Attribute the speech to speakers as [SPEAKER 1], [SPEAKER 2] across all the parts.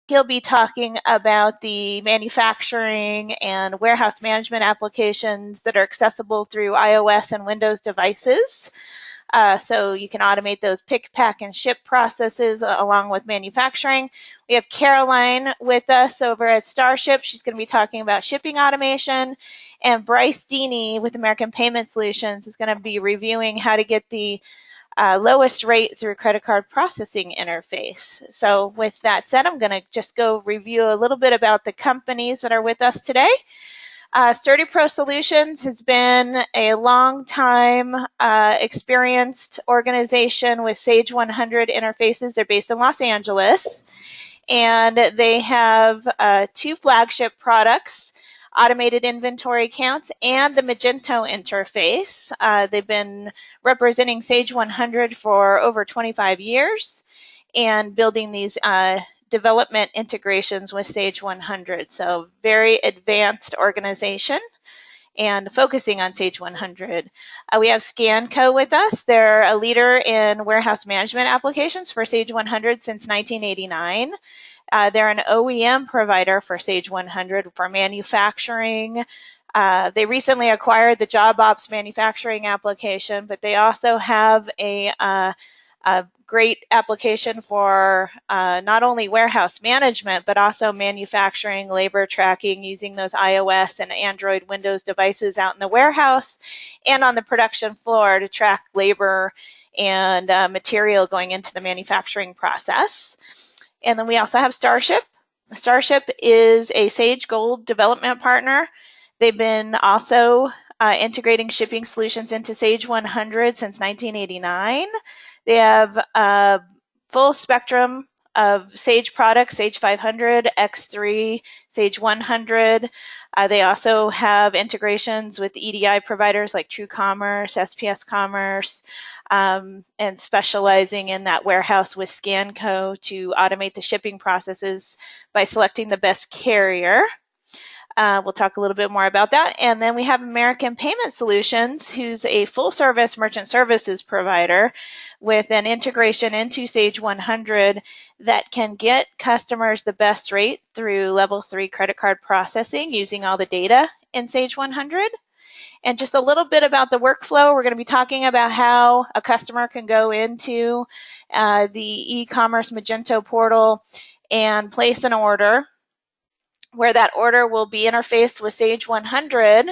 [SPEAKER 1] He'll be talking about the manufacturing and warehouse management applications that are accessible through iOS and Windows devices. So you can automate those pick, pack, and ship processes along with manufacturing. We have Caroline with us over at Starship. She's going to be talking about shipping automation. And Bryce Deeney with American Payment Solutions is going to be reviewing how to get the lowest rate through credit card processing interface. So with that said, I'm going to just go review a little bit about the companies that are with us today. Sturdy Pro Solutions has been a long time experienced organization with Sage 100 interfaces. They're based in Los Angeles, and they have 2 flagship products, automated inventory counts and the Magento Interface. They've been representing Sage 100 for over 25 years and building these development integrations with Sage 100. So very advanced organization and focusing on Sage 100. We have ScanCo with us. They're a leader in warehouse management applications for Sage 100 since 1989. They're an OEM provider for Sage 100 for manufacturing. They recently acquired the JobOps manufacturing application, but they also have a great application for not only warehouse management, but also manufacturing, labor tracking, using those iOS and Android Windows devices out in the warehouse and on the production floor to track labor and material going into the manufacturing process. And then we also have Starship. Starship is a Sage Gold development partner. They've been also integrating shipping solutions into Sage 100 since 1989. They have a full spectrum of Sage products, Sage 500, X3, Sage 100. They also have integrations with EDI providers like TrueCommerce, SPS Commerce, and specializing in that warehouse with ScanCo to automate the shipping processes by selecting the best carrier. We'll talk a little bit more about that. And then we have American Payment Solutions, who's a full-service merchant services provider with an integration into Sage 100 that can get customers the best rate through level 3 credit card processing using all the data in Sage 100. And just a little bit about the workflow. We're going to be talking about how a customer can go into the eCommerce Magento portal and place an order, where that order will be interfaced with Sage 100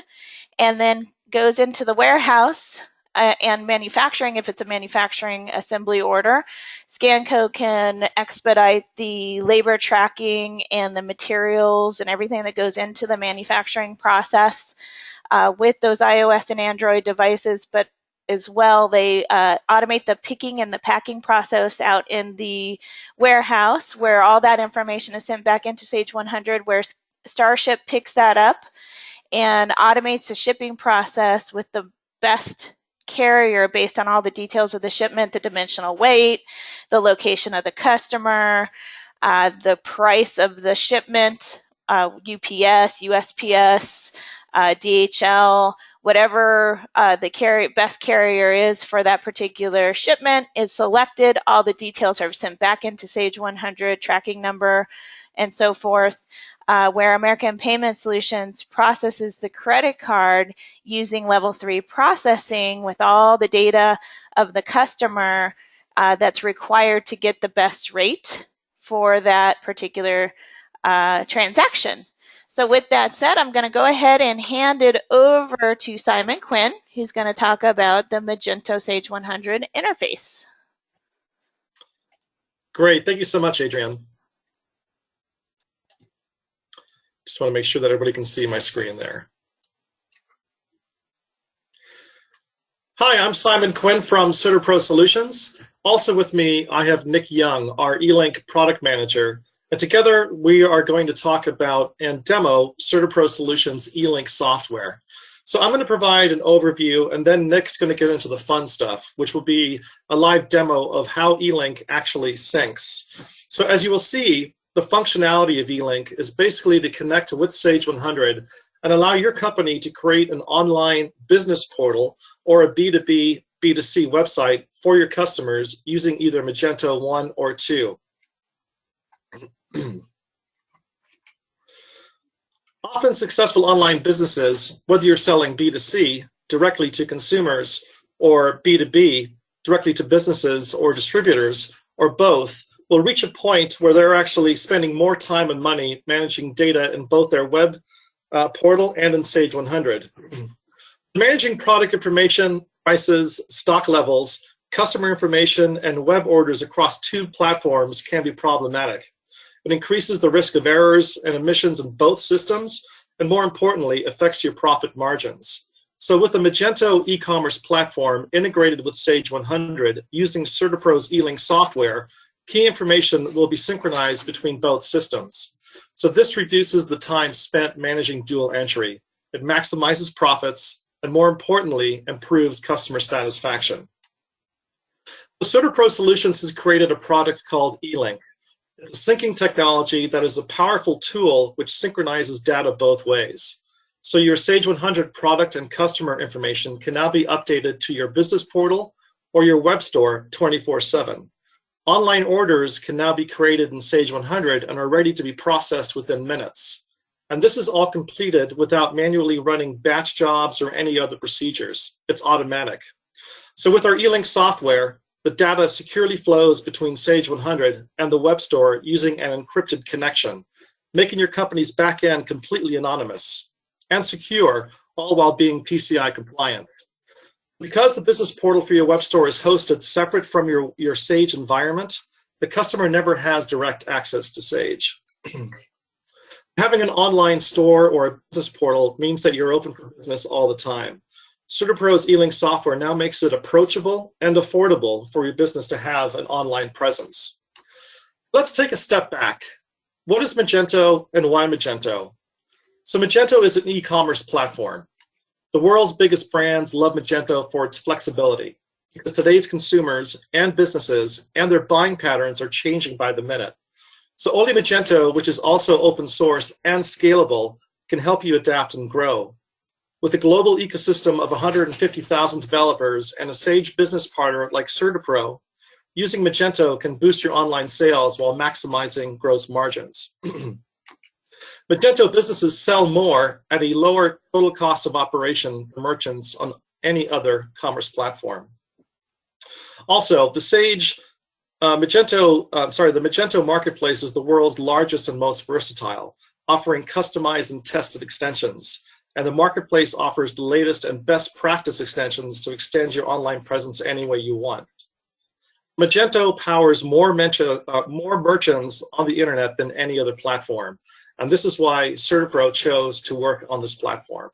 [SPEAKER 1] and then goes into the warehouse and manufacturing. If it's a manufacturing assembly order, ScanCo can expedite the labor tracking and the materials and everything that goes into the manufacturing process with those iOS and Android devices, but as well, they automate the picking and the packing process out in the warehouse, where all that information is sent back into Sage 100, where Starship picks that up and automates the shipping process with the best carrier based on all the details of the shipment, the dimensional weight, the location of the customer, the price of the shipment, UPS, USPS, DHL, whatever the best carrier is for that particular shipment is selected. All the details are sent back into Sage 100, tracking number, and so forth, where American Payment Solutions processes the credit card using level 3 processing with all the data of the customer that's required to get the best rate for that particular transaction. So with that said, I'm going to go ahead and hand it over to Simon Quinn, who's going to talk about the Magento Sage 100 interface.
[SPEAKER 2] Great. Thank you so much, Adrienne. Just want to make sure that everybody can see my screen there. Hi, I'm Simon Quinn from Sturdy Pro Solutions. Also with me, I have Nick Young, our eLink product manager. And together, we are going to talk about and demo Sturdy Pro Solutions eLink software. So I'm going to provide an overview, and then Nick's going to get into the fun stuff, which will be a live demo of how eLink actually syncs. So as you will see, the functionality of eLink is basically to connect with Sage 100 and allow your company to create an online business portal or a B2B, B2C website for your customers using either Magento 1 or 2. Often successful online businesses, whether you're selling B2C, directly to consumers, or B2B, directly to businesses or distributors, or both, will reach a point where they're actually spending more time and money managing data in both their web portal and in Sage 100. Managing product information, prices, stock levels, customer information, and web orders across two platforms can be problematic. It increases the risk of errors and omissions in both systems, and more importantly, affects your profit margins. So with the Magento e-commerce platform integrated with Sage 100 using CertaPro's eLink software, key information will be synchronized between both systems. So this reduces the time spent managing dual entry. It maximizes profits, and more importantly, improves customer satisfaction. CertaPro Solutions has created a product called eLink. It's a syncing technology that is a powerful tool which synchronizes data both ways. So your Sage 100 product and customer information can now be updated to your business portal or your web store 24/7. Online orders can now be created in Sage 100 and are ready to be processed within minutes. And this is all completed without manually running batch jobs or any other procedures. It's automatic. So with our eLink software, the data securely flows between Sage 100 and the web store using an encrypted connection, making your company's backend completely anonymous and secure, all while being PCI compliant. Because the business portal for your web store is hosted separate from your Sage environment, the customer never has direct access to Sage. Having an online store or a business portal means that you're open for business all the time. CertaPro's eLink software now makes it approachable and affordable for your business to have an online presence. Let's take a step back. What is Magento and why Magento? So Magento is an e-commerce platform. The world's biggest brands love Magento for its flexibility, because today's consumers and businesses and their buying patterns are changing by the minute. So only Magento, which is also open source and scalable, can help you adapt and grow. With a global ecosystem of 150,000 developers and a Sage business partner like CertaPro, using Magento can boost your online sales while maximizing gross margins. Magento businesses sell more at a lower total cost of operation for merchants on any other commerce platform. Also, the Magento marketplace is the world's largest and most versatile, offering customized and tested extensions. And the marketplace offers the latest and best practice extensions to extend your online presence any way you want. Magento powers more merchants on the internet than any other platform. And this is why CertaPro chose to work on this platform.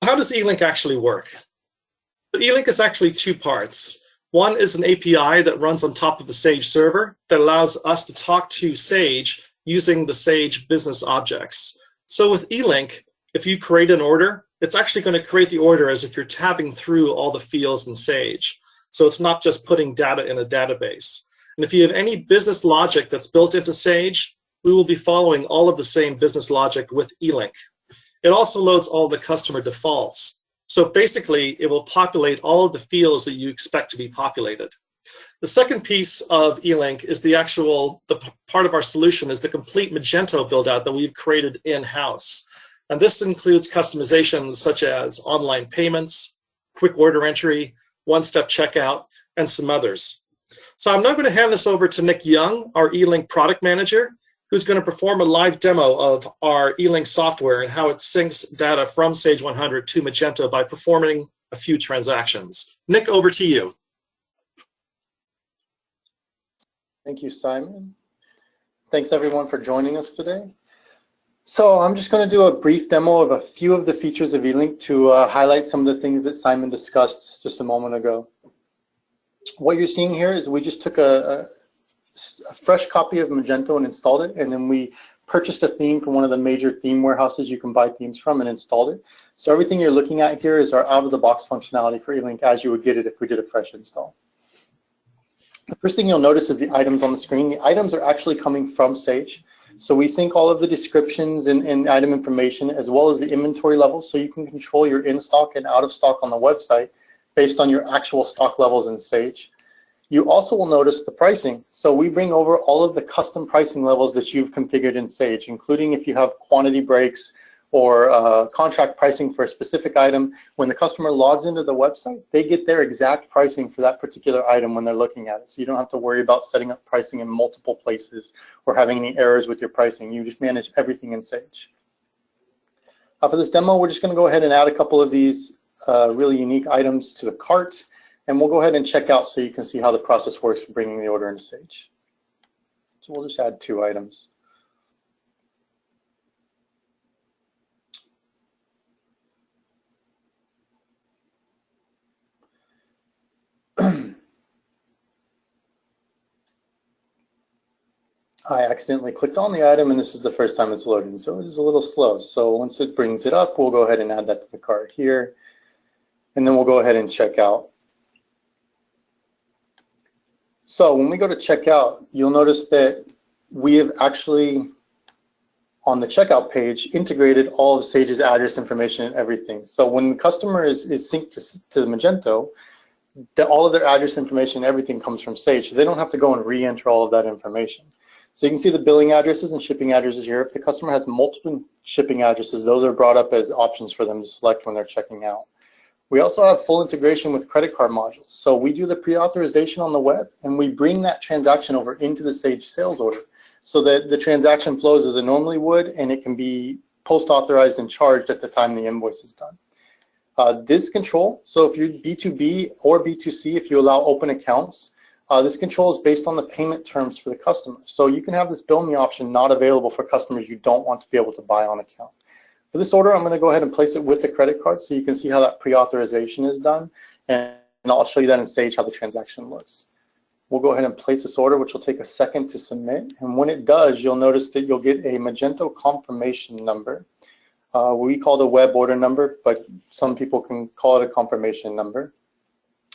[SPEAKER 2] How does eLink actually work? eLink is actually two parts. One is an API that runs on top of the Sage server that allows us to talk to Sage using the Sage business objects. So with eLink, if you create an order, it's actually going to create the order as if you're tabbing through all the fields in Sage. So it's not just putting data in a database. And if you have any business logic that's built into Sage, we will be following all of the same business logic with eLink. It also loads all the customer defaults. So basically, it will populate all of the fields that you expect to be populated. The second piece of eLink is the part of our solution is the complete Magento build-out that we've created in-house. And this includes customizations such as online payments, quick order entry, one-step checkout, and some others. So I'm now going to hand this over to Nick Young, our eLink product manager, who's going to perform a live demo of our eLink software and how it syncs data from Sage 100 to Magento by performing a few transactions. Nick, over to you.
[SPEAKER 3] Thank you, Simon. Thanks, everyone, for joining us today. So I'm just going to do a brief demo of a few of the features of eLink to highlight some of the things that Simon discussed just a moment ago. What you're seeing here is we just took a fresh copy of Magento and installed it, and then we purchased a theme from one of the major theme warehouses you can buy themes from and installed it. So everything you're looking at here is our out-of-the-box functionality for eLink as you would get it if we did a fresh install. The first thing you'll notice is the items on the screen. The items are actually coming from Sage. So we sync all of the descriptions and item information as well as the inventory levels so you can control your in-stock and out-of-stock on the website based on your actual stock levels in Sage. You also will notice the pricing. So we bring over all of the custom pricing levels that you've configured in Sage, including if you have quantity breaks or contract pricing for a specific item. When the customer logs into the website, they get their exact pricing for that particular item when they're looking at it. So you don't have to worry about setting up pricing in multiple places or having any errors with your pricing. You just manage everything in Sage. For this demo, we're just going to go ahead and add a couple of these really unique items to the cart, and we'll go ahead and check out so you can see how the process works for bringing the order into Sage. So we'll just add 2 items. I accidentally clicked on the item, and this is the first time it's loading, so it is a little slow. So once it brings it up, we'll go ahead and add that to the cart here, and then we'll go ahead and check out. So when we go to checkout, you'll notice that we have actually, on the checkout page, integrated all of Sage's address information and everything. So when the customer is synced to Magento, all of their address information and everything comes from Sage, so they don't have to go and re-enter all of that information. So you can see the billing addresses and shipping addresses here. If the customer has multiple shipping addresses, those are brought up as options for them to select when they're checking out. We also have full integration with credit card modules. So we do the pre-authorization on the web, and we bring that transaction over into the Sage sales order so that the transaction flows as it normally would, and it can be post-authorized and charged at the time the invoice is done. This control, so if you're B2B or B2C, if you allow open accounts, this control is based on the payment terms for the customer. So you can have this bill me option not available for customers you don't want to be able to buy on account. For this order, I'm going to go ahead and place it with the credit card so you can see how that pre-authorization is done. And I'll show you that in Sage how the transaction looks. We'll go ahead and place this order, which will take a second to submit. And when it does, you'll notice that you'll get a Magento confirmation number. We call it a web order number, but some people can call it a confirmation number.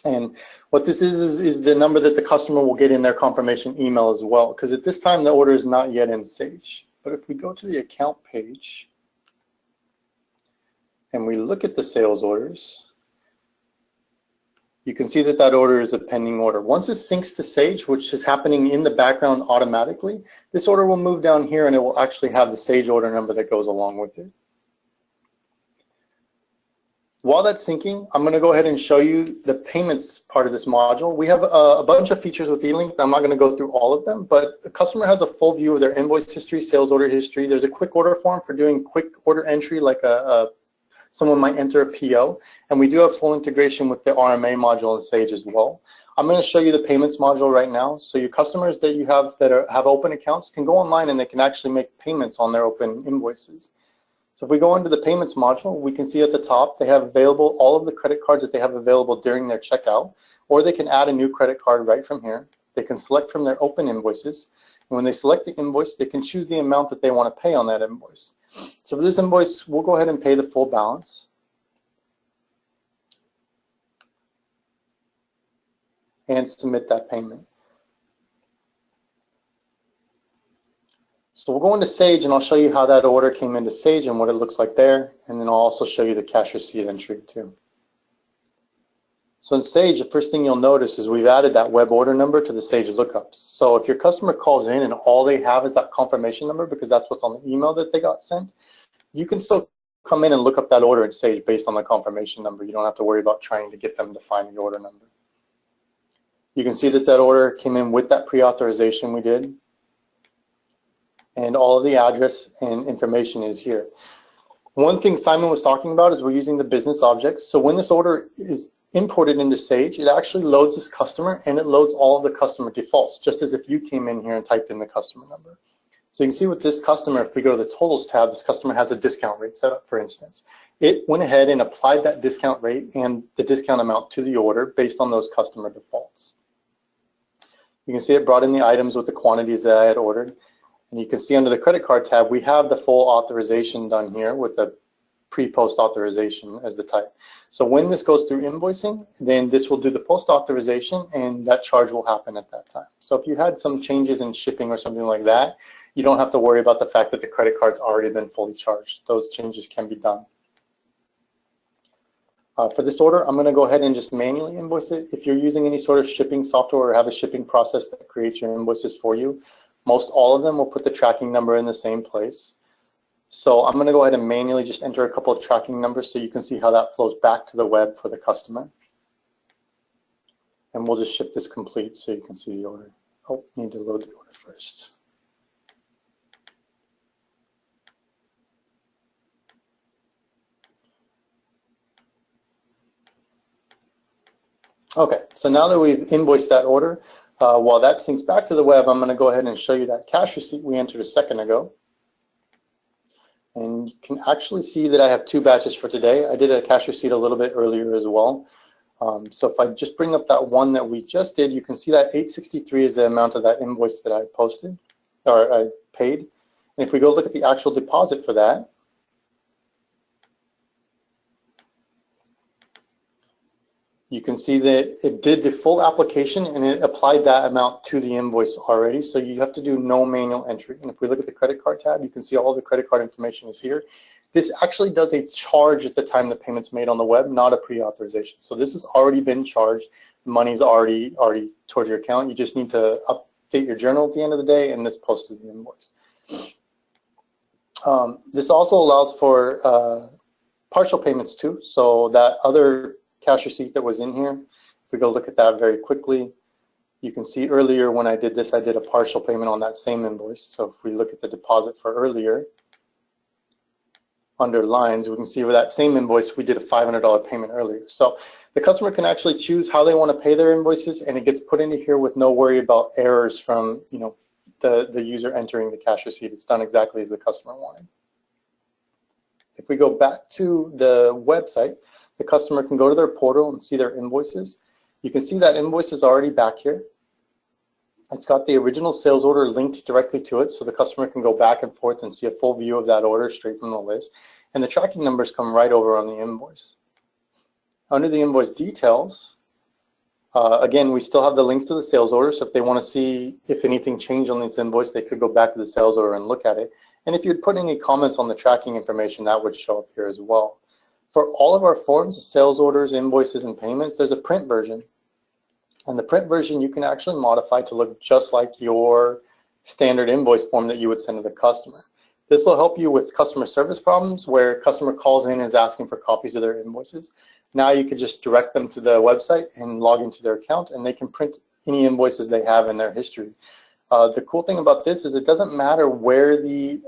[SPEAKER 3] And what this is the number that the customer will get in their confirmation email as well, because at this time the order is not yet in Sage. But if we go to the account page and we look at the sales orders, you can see that that order is a pending order. Once it syncs to Sage, which is happening in the background automatically, this order will move down here and it will actually have the Sage order number that goes along with it. While that's syncing, I'm going to go ahead and show you the payments part of this module. We have a bunch of features with eLink. I'm not going to go through all of them, but the customer has a full view of their invoice history, sales order history. There's a quick order form for doing quick order entry, like someone might enter a PO. And we do have full integration with the RMA module in Sage as well. I'm going to show you the payments module right now. So your customers that you have that have open accounts can go online and they can actually make payments on their open invoices. So if we go into the payments module, we can see at the top they have available all of the credit cards that they have available during their checkout, or they can add a new credit card right from here. They can select from their open invoices, and when they select the invoice, they can choose the amount that they want to pay on that invoice. So for this invoice, we'll go ahead and pay the full balance. And submit that payment. So we'll go into Sage and I'll show you how that order came into Sage and what it looks like there. And then I'll also show you the cash receipt entry too. So in Sage, the first thing you'll notice is we've added that web order number to the Sage lookups. So if your customer calls in and all they have is that confirmation number because that's what's on the email that they got sent, you can still come in and look up that order in Sage based on the confirmation number. You don't have to worry about trying to get them to find the order number. You can see that that order came in with that pre-authorization we did. And all of the address and information is here. One thing Simon was talking about is we're using the business objects. So when this order is imported into Sage, it actually loads this customer and it loads all of the customer defaults, just as if you came in here and typed in the customer number. So you can see with this customer, if we go to the totals tab, this customer has a discount rate set up, for instance. It went ahead and applied that discount rate and the discount amount to the order based on those customer defaults. You can see it brought in the items with the quantities that I had ordered. And you can see under the credit card tab, we have the full authorization done here with the pre-post authorization as the type. So when this goes through invoicing, then this will do the post authorization and that charge will happen at that time. So if you had some changes in shipping or something like that, you don't have to worry about the fact that the credit card's already been fully charged. Those changes can be done. For this order, I'm going to go ahead and just manually invoice it. If you're using any sort of shipping software or have a shipping process that creates your invoices for you, most all of them will put the tracking number in the same place. So I'm going to go ahead and manually just enter a couple of tracking numbers so you can see how that flows back to the web for the customer. And we'll just ship this complete so you can see the order. Oh, need to load the order first. Okay, so now that we've invoiced that order, while that syncs back to the web, I'm going to go ahead and show you that cash receipt we entered a second ago. And you can actually see that I have 2 batches for today. I did a cash receipt a little bit earlier as well. So if I just bring up that one that we just did, you can see that $863 is the amount of that invoice that I posted, or I paid. And if we go look at the actual deposit for that, you can see that it did the full application and it applied that amount to the invoice already. So you have to do no manual entry. And if we look at the credit card tab, you can see all the credit card information is here. This actually does a charge at the time the payment's made on the web, not a pre-authorization. So this has already been charged. The money's already towards your account. You just need to update your journal at the end of the day and this posted the invoice. This also allows for partial payments too. So that other cash receipt that was in here, if we go look at that very quickly, you can see earlier when I did this, I did a partial payment on that same invoice. So if we look at the deposit for earlier, under lines, we can see with that same invoice, we did a $500 payment earlier. So the customer can actually choose how they want to pay their invoices, and it gets put into here with no worry about errors from the user entering the cash receipt. It's done exactly as the customer wanted. If we go back to the website, the customer can go to their portal and see their invoices. You can see that invoice is already back here. It's got the original sales order linked directly to it, so the customer can go back and forth and see a full view of that order straight from the list. And the tracking numbers come right over on the invoice. Under the invoice details, again, we still have the links to the sales order, so if they want to see if anything changed on this invoice, they could go back to the sales order and look at it. And if you'd put any comments on the tracking information, that would show up here as well. For all of our forms, sales orders, invoices, and payments, there's a print version. And the print version you can actually modify to look just like your standard invoice form that you would send to the customer. This will help you with customer service problems where a customer calls in and is asking for copies of their invoices. Now you can just direct them to the website and log into their account, and they can print any invoices they have in their history. The cool thing about this is it doesn't matter where the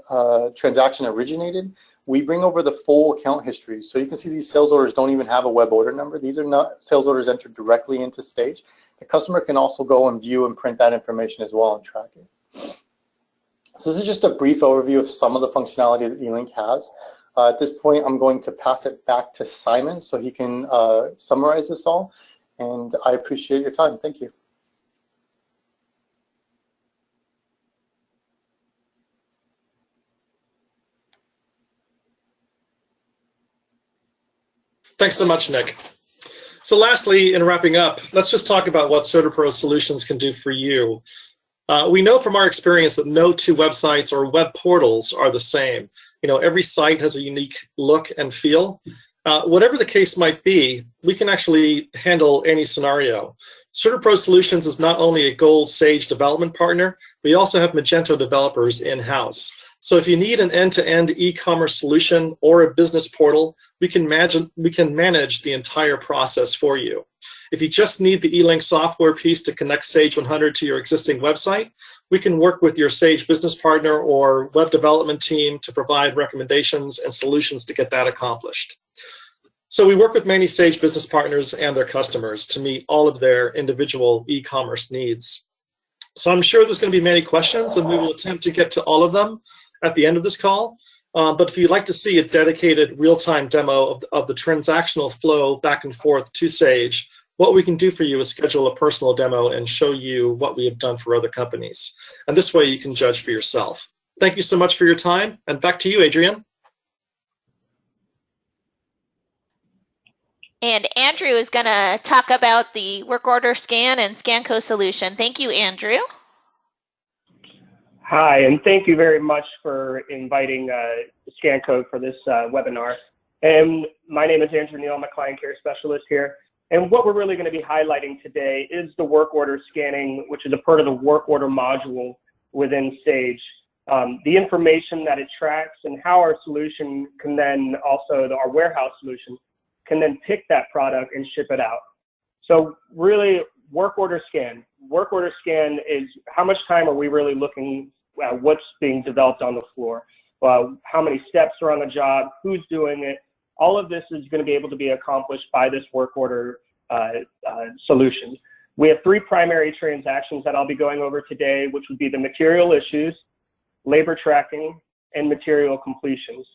[SPEAKER 3] transaction originated. We bring over the full account history. So you can see these sales orders don't even have a web order number. These are not sales orders entered directly into Stage. The customer can also go and view and print that information as well and track it. So this is just a brief overview of some of the functionality that eLink has. At this point, I'm going to pass it back to Simon so he can summarize this all. And I appreciate your time. Thank you.
[SPEAKER 2] Thanks so much, Nick. So lastly, in wrapping up, let's just talk about what CertaPro Solutions can do for you. We know from our experience that no 2 websites or web portals are the same. Every site has a unique look and feel. Whatever the case might be, we can actually handle any scenario. CertaPro Solutions is not only a Gold Sage development partner, we also have Magento developers in-house. So if you need an end-to-end e-commerce solution or a business portal, we can manage the entire process for you. If you just need the eLink software piece to connect Sage 100 to your existing website, we can work with your Sage business partner or web development team to provide recommendations and solutions to get that accomplished. So we work with many Sage business partners and their customers to meet all of their individual e-commerce needs. So I'm sure there's going to be many questions, and we will attempt to get to all of them at the end of this call. But if you'd like to see a dedicated real-time demo of the transactional flow back and forth to Sage, what we can do for you is schedule a personal demo and show you what we have done for other companies. And this way you can judge for yourself. Thank you so much for your time, and back to you, Adrian.
[SPEAKER 1] And Andrew is going to talk about the work order scan and ScanCo solution. Thank you, Andrew.
[SPEAKER 4] Hi, and thank you very much for inviting ScanCo for this webinar. And my name is Andrew Neal. I'm a client care specialist here. And what we're really going to be highlighting today is the work order scanning, which is a part of the work order module within Sage. The information that it tracks and how our solution can then also, our warehouse solution, can then pick that product and ship it out. So really, work order scan. Work order scan is how much time are we really looking at what's being developed on the floor, how many steps are on the job, who's doing it. All of this is going to be able to be accomplished by this work order solution. We have three primary transactions that I'll be going over today, which would be the material issues, labor tracking, and material completions.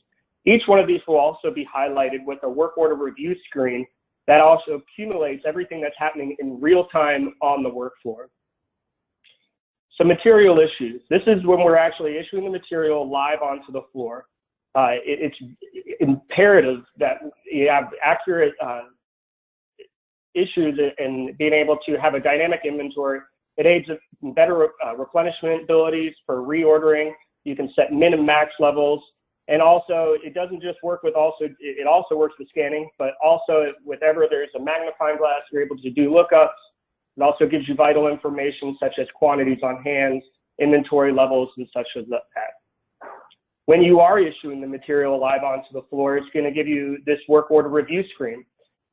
[SPEAKER 4] Each one of these will also be highlighted with a work order review screen that also accumulates everything that's happening in real time on the work floor. So material issues. This is when we're actually issuing the material live onto the floor. It's imperative that you have accurate issues and being able to have a dynamic inventory. It aids in better replenishment abilities for reordering. You can set min and max levels. And also, it doesn't just work with it also works with scanning, but also whenever there's a magnifying glass, you're able to do lookups. It also gives you vital information such as quantities on hand, inventory levels, and such as that. When you are issuing the material live onto the floor, it's going to give you this work order review screen.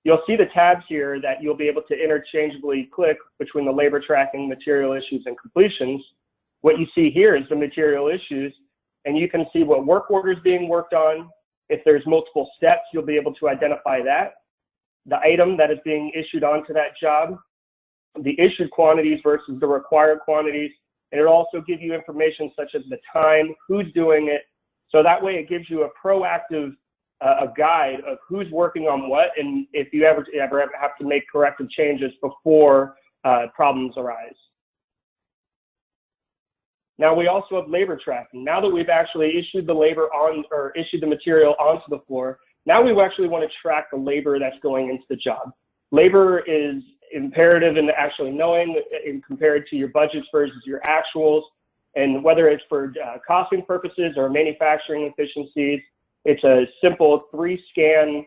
[SPEAKER 4] You'll see the tabs here that you'll be able to interchangeably click between the labor tracking, material issues, and completions. What you see here is the material issues, and you can see what work order is being worked on. If there's multiple steps, you'll be able to identify that. The item that is being issued onto that job, the issued quantities versus the required quantities, and it'll also give you information such as the time, who's doing it. So that way it gives you a proactive guide of who's working on what, and if you ever have to make corrective changes before problems arise. Now we also have labor tracking. Now that we've actually issued the issued the material onto the floor, now we actually want to track the labor that's going into the job. Labor is imperative in actually knowing and compared to your budgets versus your actuals. And whether it's for costing purposes or manufacturing efficiencies, it's a simple 3-scan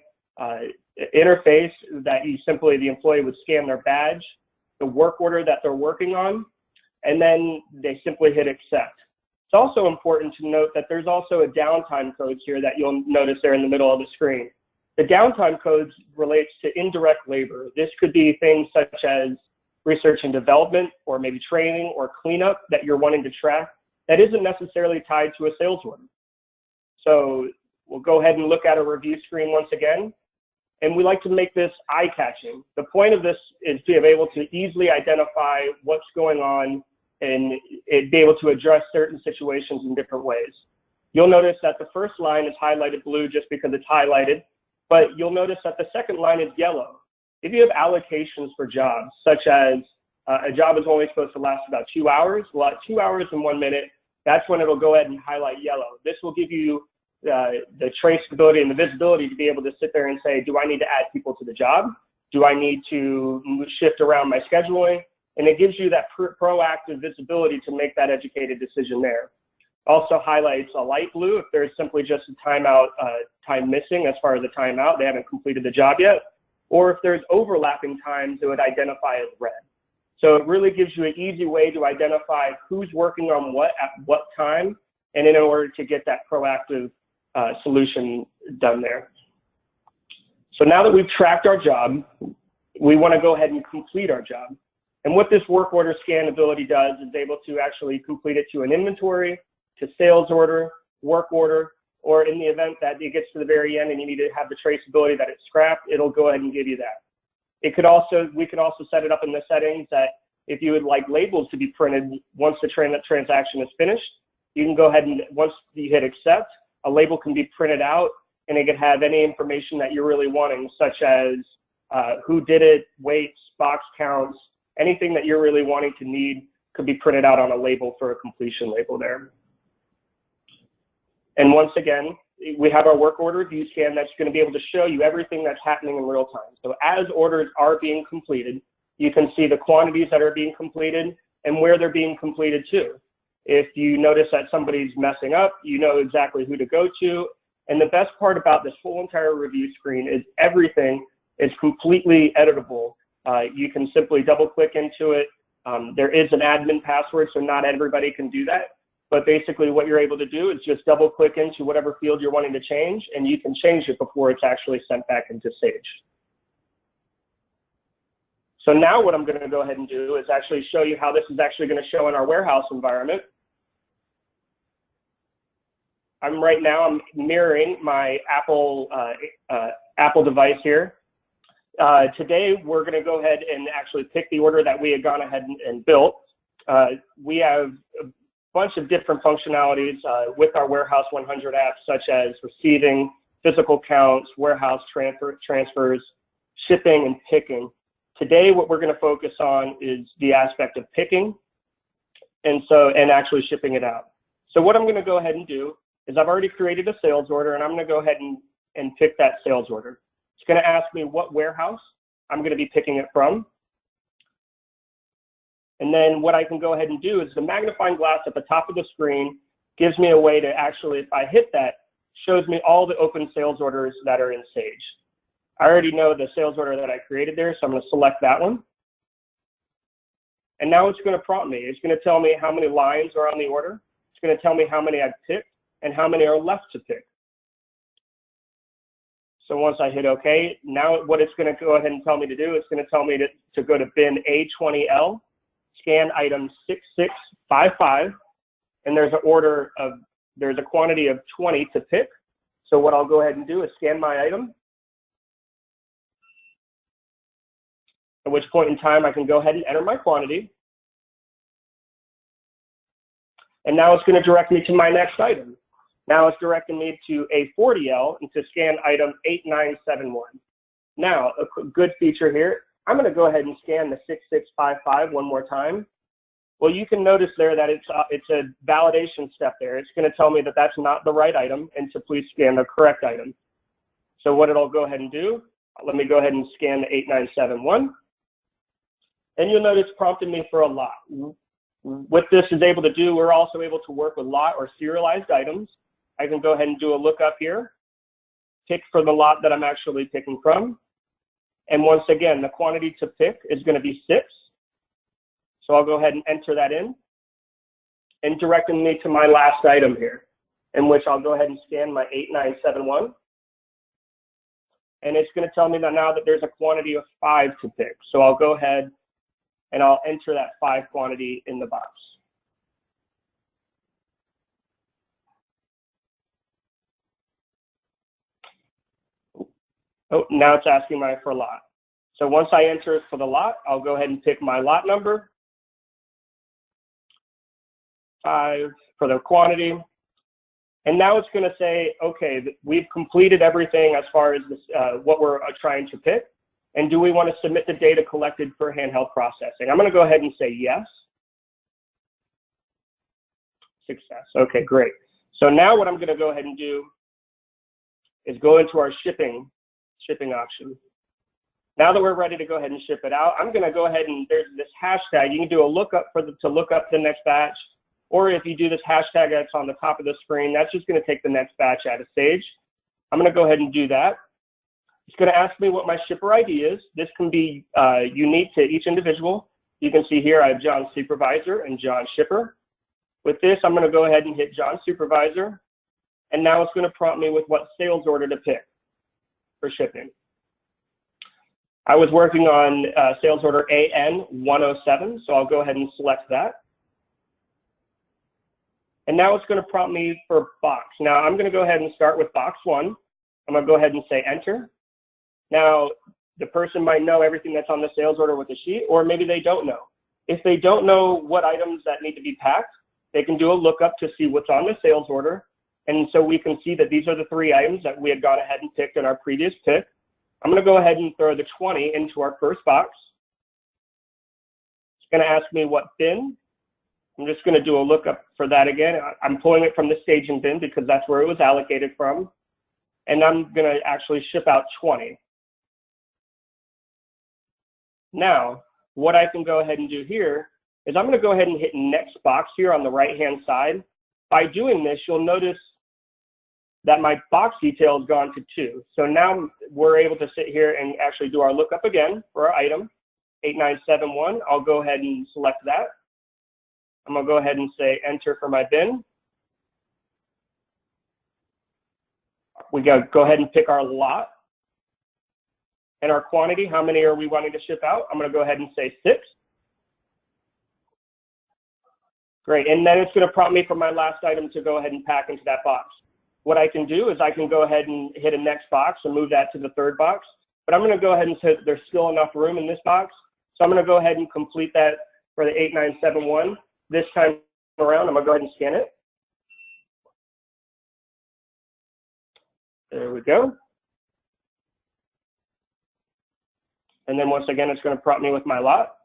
[SPEAKER 4] interface that the employee would scan their badge, the work order that they're working on, and then they simply hit accept. It's also important to note that there's also a downtime code here that you'll notice there in the middle of the screen. The downtime codes relates to indirect labor. This could be things such as research and development, or maybe training or cleanup that you're wanting to track that isn't necessarily tied to a sales order. So we'll go ahead and look at a review screen once again. And we like to make this eye-catching. The point of this is to be able to easily identify what's going on and be able to address certain situations in different ways. You'll notice that the first line is highlighted blue just because it's highlighted, but you'll notice that the second line is yellow. If you have allocations for jobs, such as a job is only supposed to last about 2 hours, well, at 2 hours and 1 minute, that's when it'll go ahead and highlight yellow. This will give you the traceability and the visibility to be able to sit there and say, do I need to add people to the job? Do I need to shift around my scheduling? And it gives you that proactive visibility to make that educated decision there. Also highlights a light blue if there's simply just a timeout, time missing as far as a timeout, they haven't completed the job yet. Or if there's overlapping times, it would identify as red. So it really gives you an easy way to identify who's working on what at what time, and in order to get that proactive solution done there. So now that we've tracked our job, we want to go ahead and complete our job. And what this work order scan ability does is able to actually complete it to an inventory, to sales order, work order, or in the event that it gets to the very end and you need to have the traceability that it's scrapped, it'll go ahead and give you that. We could also set it up in the settings that if you would like labels to be printed once the transaction is finished, you can go ahead and once you hit accept, a label can be printed out and it could have any information that you're really wanting, such as who did it, weights, box counts, anything that you're really wanting to need could be printed out on a label for a completion label there. And once again, we have our work order view scan that's going to be able to show you everything that's happening in real time. So as orders are being completed, you can see the quantities that are being completed and where they're being completed to. If you notice that somebody's messing up, you know exactly who to go to. And the best part about this whole entire review screen is everything is completely editable. You can simply double click into it. There is an admin password, so not everybody can do that. But basically what you're able to do is just double click into whatever field you're wanting to change, and you can change it before it's actually sent back into Sage. So now what I'm going to go ahead and do is actually show you how this is actually going to show in our warehouse environment. I'm mirroring my Apple device here. Today, we're going to go ahead and actually pick the order that we had gone ahead and built. We have a bunch of different functionalities with our Warehouse 100 apps, such as receiving, physical counts, warehouse transfers, shipping, and picking. Today, what we're going to focus on is the aspect of picking and actually shipping it out. So what I'm going to go ahead and do is I've already created a sales order, and I'm going to go ahead and pick that sales order. It's going to ask me what warehouse I'm going to be picking it from. And then what I can go ahead and do is the magnifying glass at the top of the screen gives me a way to actually, if I hit that, shows me all the open sales orders that are in Sage. I already know the sales order that I created there, so I'm going to select that one. And now it's going to prompt me. It's going to tell me how many lines are on the order. It's going to tell me how many I've picked and how many are left to pick. So once I hit OK, now what it's going to go ahead and tell me to do, it's going to tell me to go to bin A20L, scan item 6655, and there's a quantity of 20 to pick. So what I'll go ahead and do is scan my item, at which point in time I can go ahead and enter my quantity. And now it's going to direct me to my next item. Now it's directing me to A40L and to scan item 8971. Now, a good feature here, I'm going to go ahead and scan the 6655 one more time. Well, you can notice there that it's a validation step there. It's going to tell me that that's not the right item and to please scan the correct item. So what it'll go ahead and do, let me go ahead and scan the 8971. And you'll notice prompted me for a lot. What this is able to do, we're also able to work with lot or serialized items. I can go ahead and do a lookup here, pick for the lot that I'm actually picking from. And once again, the quantity to pick is going to be 6. So I'll go ahead and enter that in and directing me to my last item here, in which I'll go ahead and scan my 8971. And it's going to tell me that now that there's a quantity of 5 to pick. So I'll go ahead and I'll enter that 5 quantity in the box. Oh, now it's asking me for lot. So once I enter it for the lot, I'll go ahead and pick my lot number, 5 for the quantity. And now it's going to say, okay, we've completed everything as far as this, what we're trying to pick. And do we want to submit the data collected for handheld processing? I'm going to go ahead and say yes. Success. Okay, great. So now what I'm going to go ahead and do is go into our shipping option. Now that we're ready to go ahead and ship it out, I'm going to go ahead and there's this hashtag. You can do a lookup to look up the next batch, or if you do this hashtag that's on the top of the screen, that's just going to take the next batch out of Sage. I'm going to go ahead and do that. It's going to ask me what my shipper ID is. This can be unique to each individual. You can see here I have John Supervisor and John Shipper. With this, I'm going to go ahead and hit John Supervisor, and now it's going to prompt me with what sales order to pick for shipping. I was working on sales order AN107, so I'll go ahead and select that. And now it's going to prompt me for box. Now I'm going to go ahead and start with box 1. I'm going to go ahead and say enter. Now the person might know everything that's on the sales order with the sheet, or maybe they don't know. If they don't know what items that need to be packed, they can do a lookup to see what's on the sales order. And so we can see that these are the 3 items that we had gone ahead and picked in our previous pick. I'm going to go ahead and throw the 20 into our first box. It's going to ask me what bin. I'm just going to do a lookup for that again. I'm pulling it from the staging bin because that's where it was allocated from. And I'm going to actually ship out 20. Now, what I can go ahead and do here is I'm going to go ahead and hit next box here on the right-hand side. By doing this, you'll notice that my box detail has gone to 2. So now we're able to sit here and actually do our lookup again for our item, 8971. I'll go ahead and select that. I'm going to go ahead and say enter for my bin. We go ahead and pick our lot and our quantity. How many are we wanting to ship out? I'm going to go ahead and say 6. Great, and then it's going to prompt me for my last item to go ahead and pack into that box. What I can do is I can go ahead and hit a next box and move that to the 3rd box, but I'm going to go ahead and say there's still enough room in this box, so I'm going to go ahead and complete that for the 8971. This time around, I'm going to go ahead and scan it. There we go. And then once again, it's going to prompt me with my lot.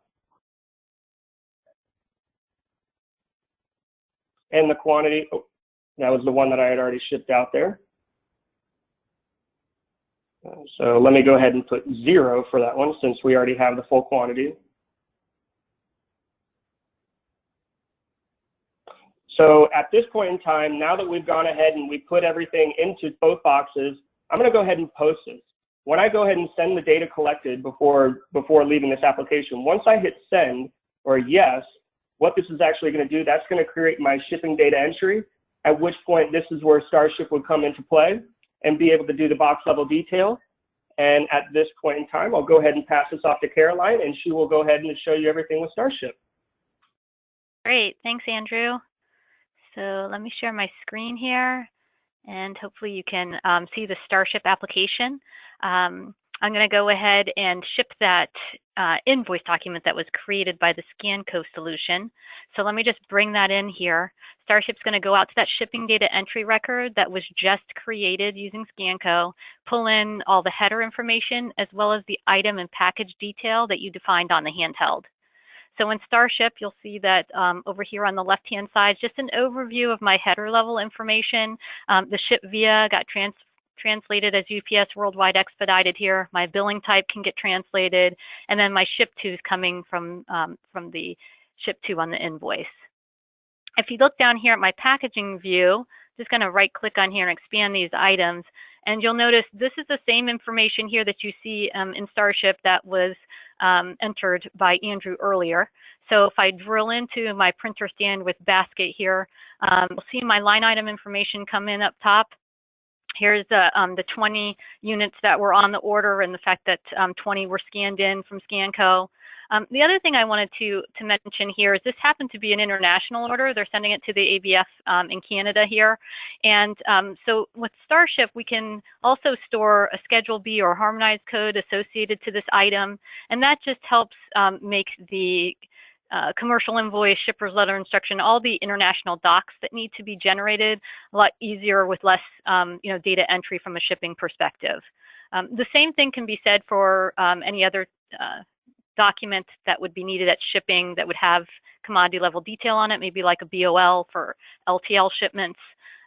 [SPEAKER 4] And the quantity, oh, that was the one that I had already shipped out there. So let me go ahead and put 0 for that one since we already have the full quantity. So at this point in time, now that we've gone ahead and we put everything into both boxes, I'm going to go ahead and post this. When I go ahead and send the data collected before leaving this application, once I hit send or yes, what this is actually going to do, that's going to create my shipping data entry, at which point this is where Starship would come into play and be able to do the box level detail. And at this point in time, I'll go ahead and pass this off to Caroline, and she will go ahead and show you everything with Starship.
[SPEAKER 5] Great, thanks, Andrew. So let me share my screen here, and hopefully you can see the Starship application. I'm going to go ahead and ship that invoice document that was created by the ScanCo solution. So let me just bring that in here. Starship's going to go out to that shipping data entry record that was just created using ScanCo, pull in all the header information as well as the item and package detail that you defined on the handheld. So in Starship, you'll see that over here on the left-hand side, just an overview of my header level information. The ship via got translated as UPS Worldwide Expedited here. My billing type can get translated, and then my ship to is coming from the ship to on the invoice. If you look down here at my packaging view, just going to right-click on here and expand these items, and you'll notice this is the same information here that you see in Starship that was entered by Andrew earlier. So if I drill into my printer stand with basket here, you'll see my line item information come in up top. Here's the 20 units that were on the order and the fact that 20 were scanned in from ScanCo. The other thing I wanted to mention here is this happened to be an international order. They're sending it to the ABF in Canada here. And so with Starship, we can also store a Schedule B or harmonized code associated to this item. And that just helps make the commercial invoice, shipper's letter instruction, all the international docs that need to be generated a lot easier with less data entry from a shipping perspective. The same thing can be said for any other document that would be needed at shipping that would have commodity level detail on it, maybe like a BOL for LTL shipments.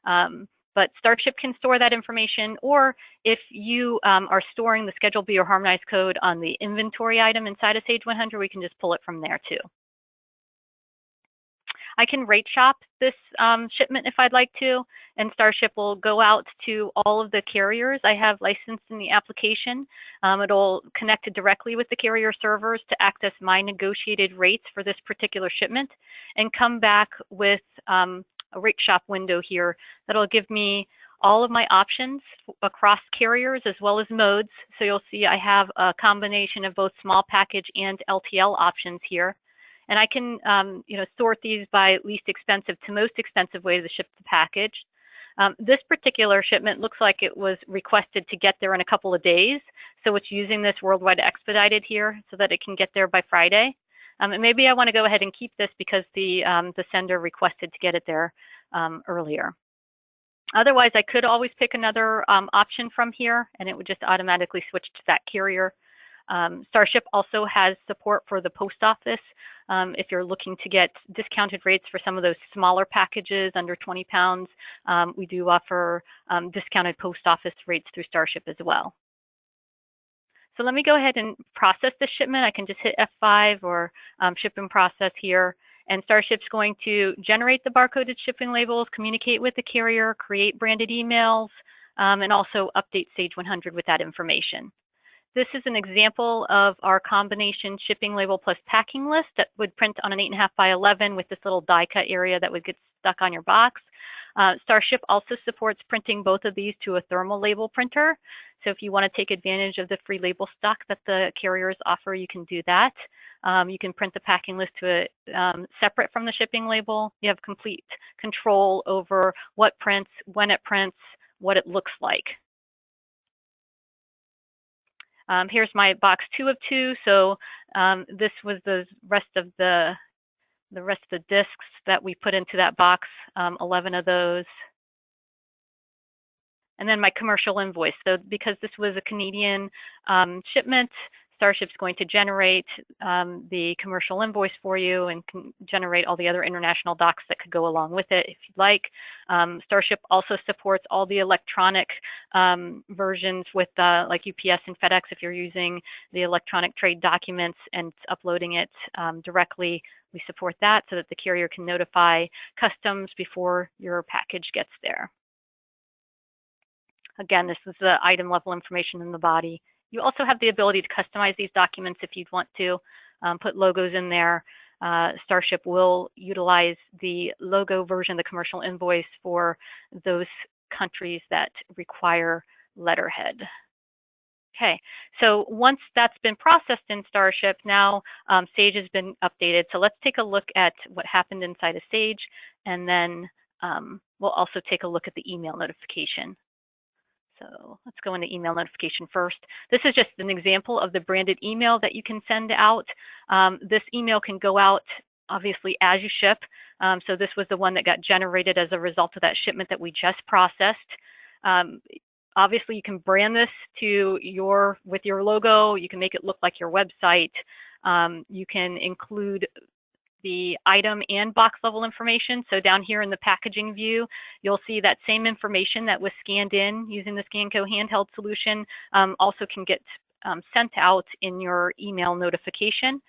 [SPEAKER 5] But Starship can store that information, or if you are storing the Schedule B or harmonized code on the inventory item inside of Sage 100, we can just pull it from there too. I can rate shop this shipment if I'd like to, and Starship will go out to all of the carriers I have licensed in the application. It'll connect it directly with the carrier servers to access my negotiated rates for this particular shipment and come back with a rate shop window here that'll give me all of my options across carriers as well as modes. So you'll see I have a combination of both small package and LTL options here. And I can sort these by least expensive to most expensive way to ship the package. This particular shipment looks like it was requested to get there in a couple of days. So it's using this Worldwide Expedited here so that it can get there by Friday. And maybe I want to go ahead and keep this because the sender requested to get it there earlier. Otherwise, I could always pick another option from here, and it would just automatically switch to that carrier. Starship also has support for the post office. If you're looking to get discounted rates for some of those smaller packages under 20 pounds, we do offer discounted post office rates through Starship as well. So let me go ahead and process this shipment. I can just hit F5 or ship and process here. And Starship's going to generate the barcoded shipping labels, communicate with the carrier, create branded emails, and also update Sage 100 with that information. This is an example of our combination shipping label plus packing list that would print on an 8.5 by 11 with this little die cut area that would get stuck on your box. Starship also supports printing both of these to a thermal label printer. So if you want to take advantage of the free label stock that the carriers offer, you can do that. You can print the packing list to separate from the shipping label. You have complete control over what prints, when it prints, what it looks like. Here's my box 2 of 2. So this was the rest of the discs that we put into that box, 11 of those. And then my commercial invoice. So because this was a Canadian shipment, Starship's going to generate the commercial invoice for you and can generate all the other international docs that could go along with it if you'd like. Starship also supports all the electronic versions with like UPS and FedEx if you're using the electronic trade documents and uploading it directly. We support that so that the carrier can notify customs before your package gets there. Again, this is the item level information in the body. You also have the ability to customize these documents if you'd want to, put logos in there. Starship will utilize the logo version of the commercial invoice for those countries that require letterhead. Okay, so once that's been processed in Starship, now Sage has been updated. So let's take a look at what happened inside of Sage, and then we'll also take a look at the email notification. So let's go into email notification first. This is just an example of the branded email that you can send out. This email can go out obviously as you ship. So this was the one that got generated as a result of that shipment that we just processed. Obviously you can brand this to with your logo. You can make it look like your website. You can include the item and box level information. So down here in the packaging view, you'll see that same information that was scanned in using the ScanCo handheld solution also can get sent out in your email notification.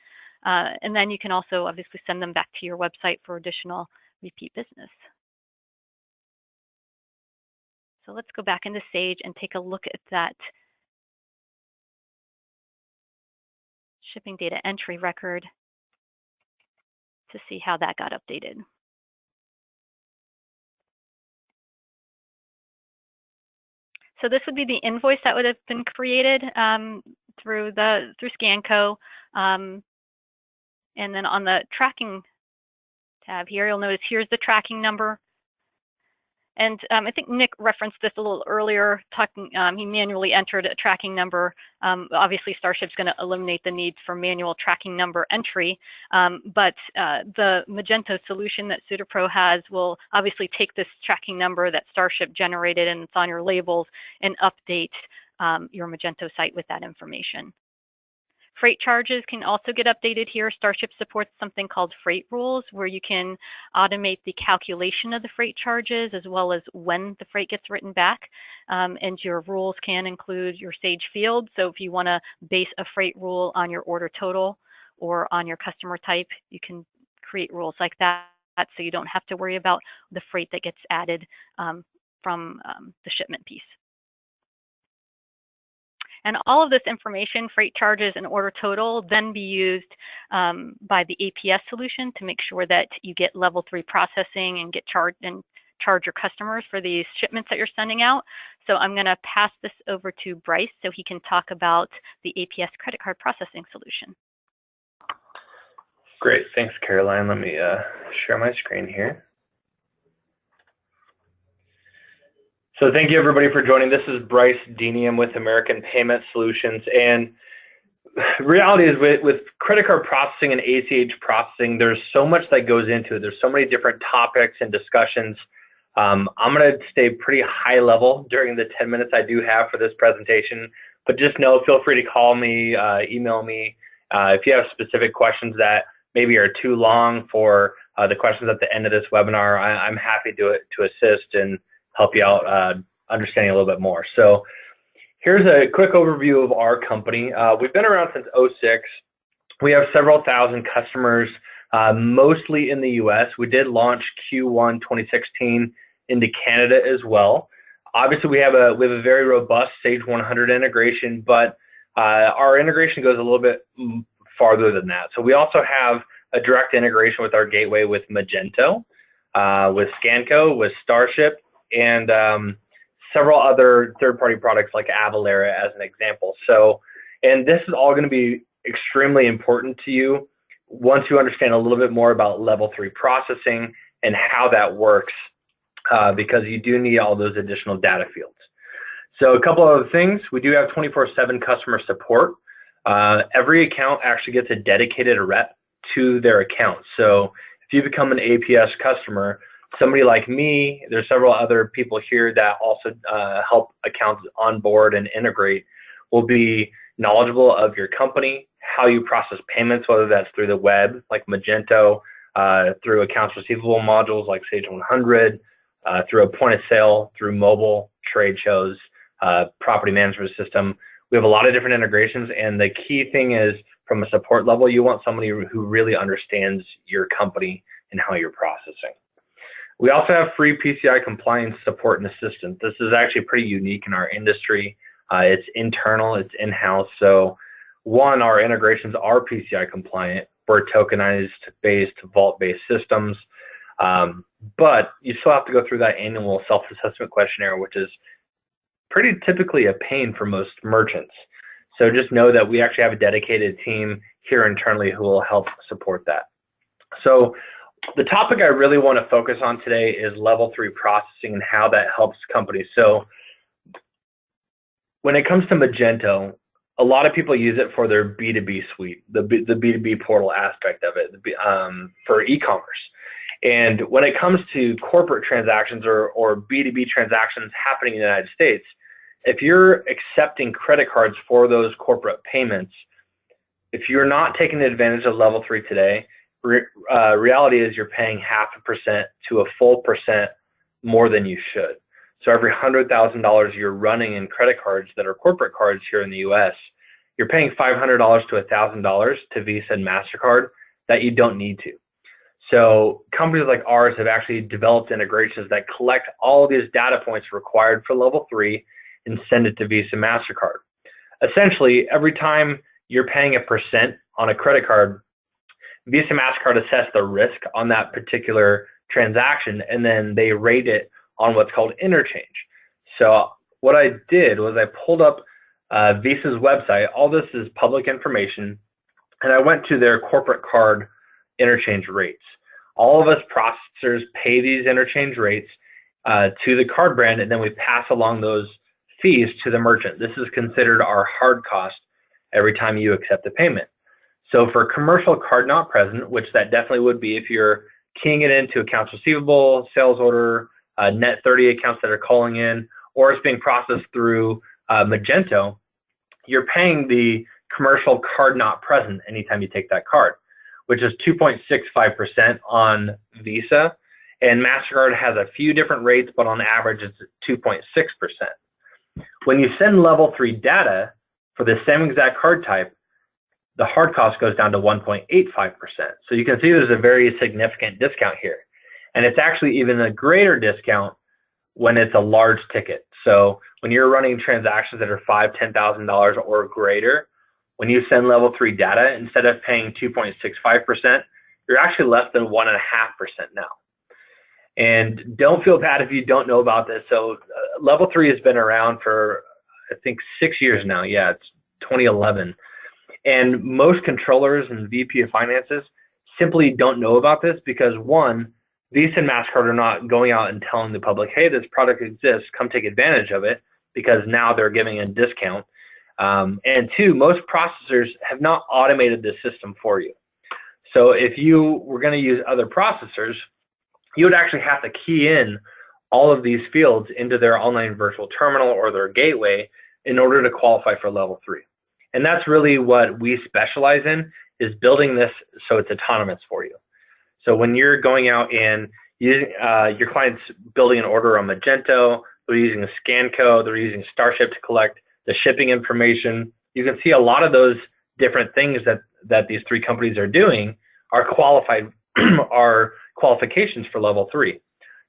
[SPEAKER 5] And then you can also obviously send them back to your website for additional repeat business. So let's go back into Sage and take a look at that shipping data entry record to see how that got updated. So this would be the invoice that would have been created through ScanCo. And then on the tracking tab here, you'll notice here's the tracking number. And I think Nick referenced this a little earlier, he manually entered a tracking number. Obviously, Starship's going to eliminate the need for manual tracking number entry, but the Magento solution that SuiterPro has will obviously take this tracking number that Starship generated and it's on your labels and update your Magento site with that information. Freight charges can also get updated here. Starship supports something called freight rules, where you can automate the calculation of the freight charges as well as when the freight gets written back. And your rules can include your Sage field. So if you want to base a freight rule on your order total or on your customer type, you can create rules like that so you don't have to worry about the freight that gets added from the shipment piece. And all of this information, freight charges and order total, then be used by the APS solution to make sure that you get level 3 processing and charge your customers for these shipments that you're sending out. So I'm going to pass this over to Bryce so he can talk about the APS credit card processing solution.
[SPEAKER 6] Great, thanks, Caroline. Let me share my screen here. So thank you everybody for joining. This is Bryce Deeney. I'm with American Payment Solutions. And the reality is with credit card processing and ACH processing, there's so much that goes into it. There's so many different topics and discussions. I'm going to stay pretty high level during the 10 minutes I do have for this presentation, but just know, feel free to call me, email me. If you have specific questions that maybe are too long for the questions at the end of this webinar, I'm happy to assist and help you out understanding a little bit more. So here's a quick overview of our company. We've been around since '06. We have several thousand customers mostly in the US. We did launch Q1 2016 into Canada as well. Obviously, we have a very robust Sage 100 integration, but our integration goes a little bit farther than that. So we also have a direct integration with our gateway with Magento, with Scanco, with Starship, and several other third-party products like Avalara as an example. So, and this is all going to be extremely important to you once you understand a little bit more about level 3 processing and how that works, because you do need all those additional data fields. So a couple of other things, we do have 24/7 customer support. Every account actually gets a dedicated rep to their account. So if you become an APS customer, somebody like me, there's several other people here that also help accounts onboard and integrate, will be knowledgeable of your company, how you process payments, whether that's through the web, like Magento, through accounts receivable modules like Sage 100, through a point of sale, through mobile, trade shows, property management system. We have a lot of different integrations, and the key thing is from a support level, you want somebody who really understands your company and how you're processing. We also have free PCI compliance support and assistance. This is actually pretty unique in our industry. It's internal, it's in-house. So one, our integrations are PCI compliant. We're tokenized-based, vault-based systems. But you still have to go through that annual self-assessment questionnaire, which is pretty typically a pain for most merchants. So just know that we actually have a dedicated team here internally who will help support that. So the topic I really want to focus on today is level 3 processing and how that helps companies. So when it comes to Magento, a lot of people use it for their B2B suite, the B2B portal aspect of it, for e-commerce. And when it comes to corporate transactions or B2B transactions happening in the United States, if you're accepting credit cards for those corporate payments, if you're not taking advantage of level 3 today, reality is you're paying 0.5% to a full % more than you should. So every $100,000 you're running in credit cards that are corporate cards here in the US, you're paying $500 to $1,000 to Visa and MasterCard that you don't need to. So companies like ours have actually developed integrations that collect all of these data points required for level 3 and send it to Visa and MasterCard. Essentially, every time you're paying a % on a credit card, Visa and MasterCard assess the risk on that particular transaction, and then they rate it on what's called interchange. So what I did was I pulled up Visa's website. All this is public information, and I went to their corporate card interchange rates. All of us processors pay these interchange rates to the card brand, and then we pass along those fees to the merchant. This is considered our hard cost every time you accept a payment. So for commercial card not present, which that definitely would be if you're keying it into accounts receivable, sales order, net 30 accounts that are calling in, or it's being processed through Magento, you're paying the commercial card not present anytime you take that card, which is 2.65% on Visa. And MasterCard has a few different rates, but on average it's 2.6%. When you send level 3 data for the same exact card type, the hard cost goes down to 1.85%. So you can see there's a very significant discount here. And it's actually even a greater discount when it's a large ticket. So when you're running transactions that are $5,000, $10,000 or greater, when you send level 3 data, instead of paying 2.65%, you're actually less than 1.5% now. And don't feel bad if you don't know about this. So level 3 has been around for, I think, 6 years now. Yeah, it's 2011. And most controllers and VP of finances simply don't know about this because, one, Visa and MasterCard are not going out and telling the public, hey, this product exists, come take advantage of it, because now they're giving a discount. And two, most processors have not automated this system for you. So if you were going to use other processors, you would actually have to key in all of these fields into their online virtual terminal or their gateway in order to qualify for level 3. And that's really what we specialize in, is building this so it's autonomous for you. So when you're going out and using, your client's building an order on Magento, they're using a Scanco, they're using Starship to collect the shipping information. You can see a lot of those different things that these 3 companies are doing are qualified are qualifications for level 3.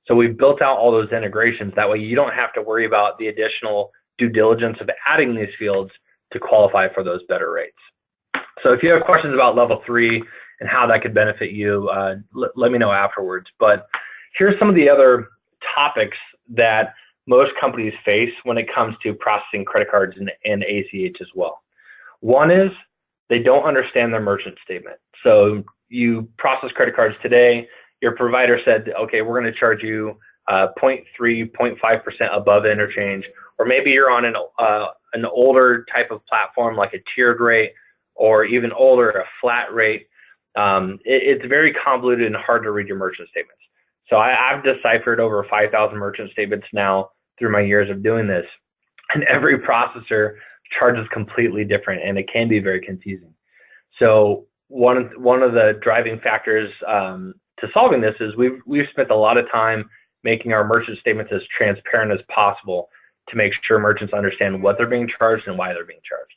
[SPEAKER 6] So we've built out all those integrations. That way you don't have to worry about the additional due diligence of adding these fields to qualify for those better rates. So if you have questions about level 3 and how that could benefit you, let me know afterwards. But here's some of the other topics that most companies face when it comes to processing credit cards and ACH as well. One is they don't understand their merchant statement. So you process credit cards today, your provider said, okay, we're going to charge you 0.3, 0.5% above interchange, or maybe you're on an older type of platform like a tiered rate, or even older, a flat rate. It's very convoluted and hard to read your merchant statements. So I've deciphered over 5,000 merchant statements now through my years of doing this, and every processor charges completely different, and it can be very confusing. So one of the driving factors to solving this is we've spent a lot of time making our merchant statements as transparent as possible to make sure merchants understand what they're being charged and why they're being charged.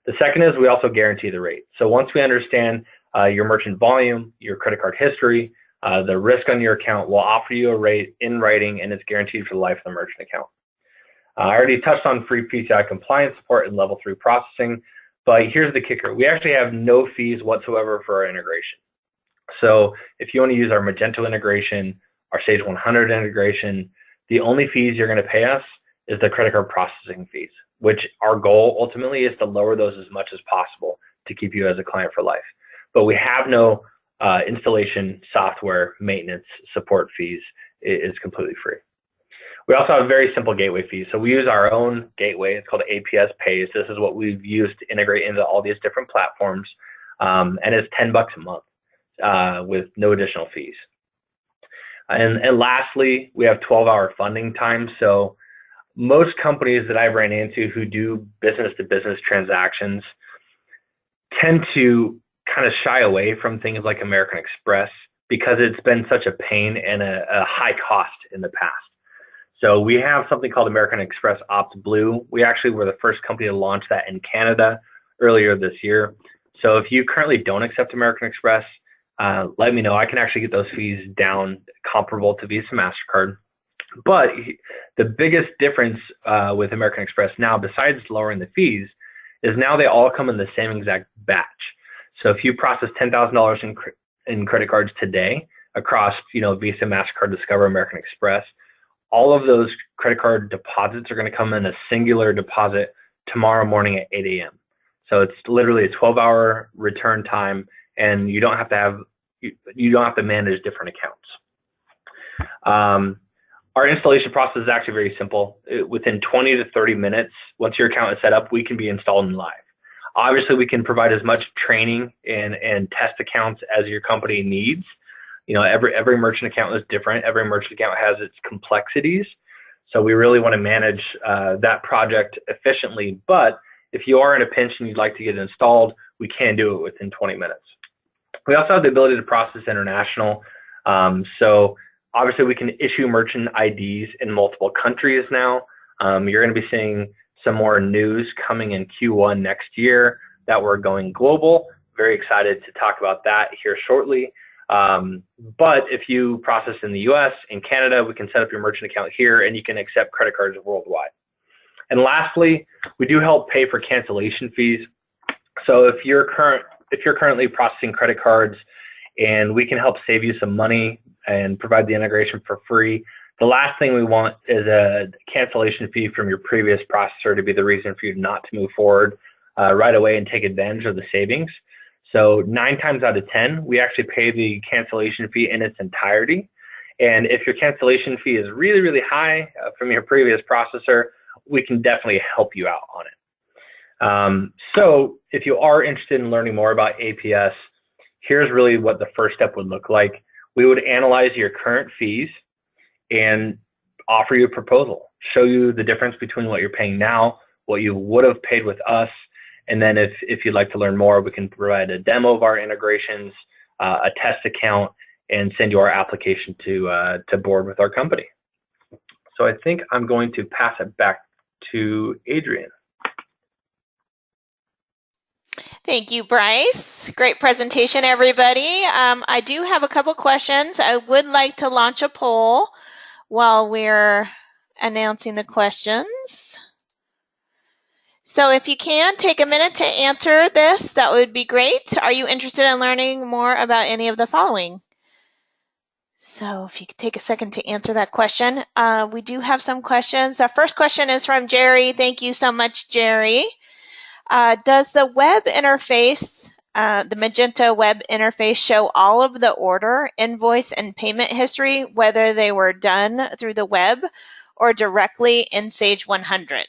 [SPEAKER 6] The second is we also guarantee the rate. So once we understand your merchant volume, your credit card history, the risk on your account, we'll offer you a rate in writing, and it's guaranteed for the life of the merchant account. I already touched on free PCI compliance support and level 3 processing, but here's the kicker. We actually have no fees whatsoever for our integration. So if you want to use our Magento integration, our Sage 100 integration, the only fees you're going to pay us is the credit card processing fees, which our goal ultimately is to lower those as much as possible to keep you as a client for life. But we have no installation, software, maintenance, support fees. It's completely free. We also have very simple gateway fees. So we use our own gateway. It's called APS Pays. This is what we've used to integrate into all these different platforms. And it's $10 a month with no additional fees. And lastly, we have 12-hour funding time. So most companies that I've ran into who do business-to-business transactions tend to kind of shy away from things like American Express because it's been such a pain and a high cost in the past. So we have something called American Express Opt Blue. We actually were the first company to launch that in Canada earlier this year. So if you currently don't accept American Express, let me know. I can actually get those fees down comparable to Visa, MasterCard. But the biggest difference with American Express now, besides lowering the fees, is now they all come in the same exact batch. So if you process $10,000 in credit cards today across, Visa, MasterCard, Discover, American Express, all of those credit card deposits are going to come in a singular deposit tomorrow morning at 8 a.m. So it's literally a 12-hour return time, and you don't have to manage different accounts. Our installation process is actually very simple. Within 20 to 30 minutes, once your account is set up, we can be installed and live. Obviously, we can provide as much training and test accounts as your company needs. Every merchant account is different. Every merchant account has its complexities. So we really want to manage that project efficiently. But if you are in a pinch and you'd like to get it installed, we can do it within 20 minutes. We also have the ability to process international. So obviously, we can issue merchant IDs in multiple countries now. You're going to be seeing some more news coming in Q1 next year that we're going global. Very excited to talk about that here shortly. But if you process in the US, in Canada, we can set up your merchant account here, and you can accept credit cards worldwide. And lastly, we do help pay for cancellation fees. So if you're currently processing credit cards, and we can help save you some money and provide the integration for free, the last thing we want is a cancellation fee from your previous processor to be the reason for you not to move forward right away and take advantage of the savings. So 9 times out of 10, we actually pay the cancellation fee in its entirety. And if your cancellation fee is really, really high from your previous processor, we can definitely help you out on it. So if you are interested in learning more about APS, here's really what the first step would look like. We would analyze your current fees and offer you a proposal, show you the difference between what you're paying now, what you would have paid with us. And then if you'd like to learn more, we can provide a demo of our integrations, a test account, and send you our application to board with our company. So I think I'm going to pass it back to Adrian.
[SPEAKER 1] Thank you, Bryce. Great presentation, everybody. I do have a couple questions. I would like to launch a poll while we're announcing the questions. So if you can, take a minute to answer this. That would be great. Are you interested in learning more about any of the following? So if you could take a second to answer that question. We do have some questions. Our first question is from Jerry. Thank you so much, Jerry. Does the web interface, the Magento web interface, show all of the order, invoice, and payment history, whether they were done through the web or directly in Sage 100?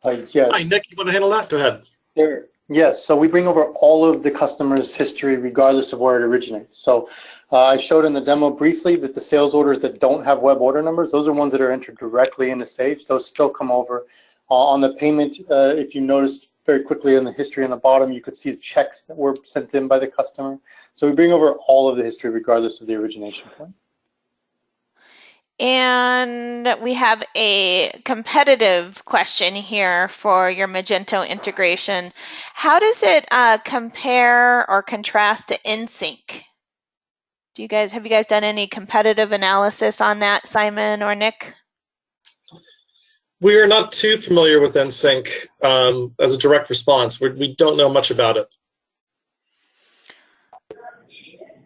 [SPEAKER 3] Yes.
[SPEAKER 2] Hi, Nick, you want to handle that? Go ahead.
[SPEAKER 3] Sure. Yes, so we bring over all of the customer's history regardless of where it originates. So I showed in the demo briefly that the sales orders that don't have web order numbers, those are ones that are entered directly into Sage. Those still come over. On the payment, if you noticed very quickly in the history on the bottom, you could see the checks that were sent in by the customer. So we bring over all of the history regardless of the origination point.
[SPEAKER 1] And we have a competitive question here for your Magento integration. How does it compare or contrast to InSync? Have you guys done any competitive analysis on that, Simon or Nick?
[SPEAKER 2] We are not too familiar with NSYNC as a direct response. We don't know much about it.